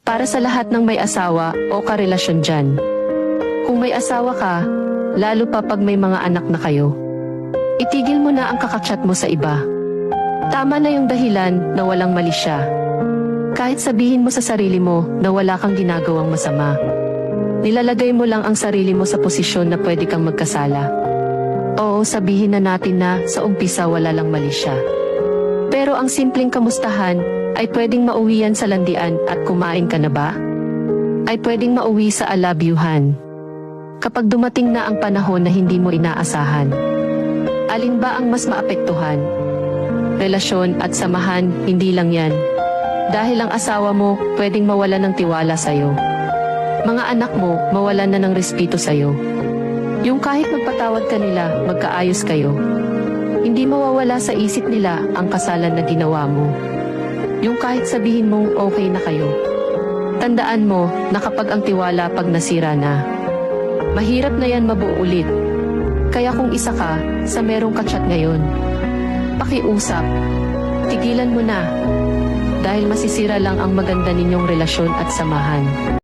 Para sa lahat ng may asawa o karelasyon dyan. Kung may asawa ka, lalo pa pag may mga anak na kayo, itigil mo na ang kakachat mo sa iba. Tama na yung dahilan na walang mali siya. Kahit sabihin mo sa sarili mo na wala kang ginagawang masama, nilalagay mo lang ang sarili mo sa posisyon na pwede kang magkasala. Oo, sabihin na natin na sa umpisa wala lang mali siya. Pero ang simpleng kamustahan ay pwedeng mauwian sa landian at kumain ka na ba? Ay pwedeng mauwi sa I love you-han. Kapag dumating na ang panahon na hindi mo inaasahan, alin ba ang mas maapektuhan? Relasyon at samahan, hindi lang yan. Dahil ang asawa mo pwedeng mawalan ng tiwala sa'yo. Mga anak mo mawalan na ng respeto sa'yo. Yung kahit magpatawad ka nila, magkaayos kayo, hindi mawawala sa isip nila ang kasalan na ginawa mo. Yung kahit sabihin mong okay na kayo, tandaan mo na kapag ang tiwala pag nasira na, mahirap na yan mabuo ulit. Kaya kung isa ka sa merong kachat ngayon, pakiusap, tigilan mo na. Dahil masisira lang ang maganda ninyong relasyon at samahan.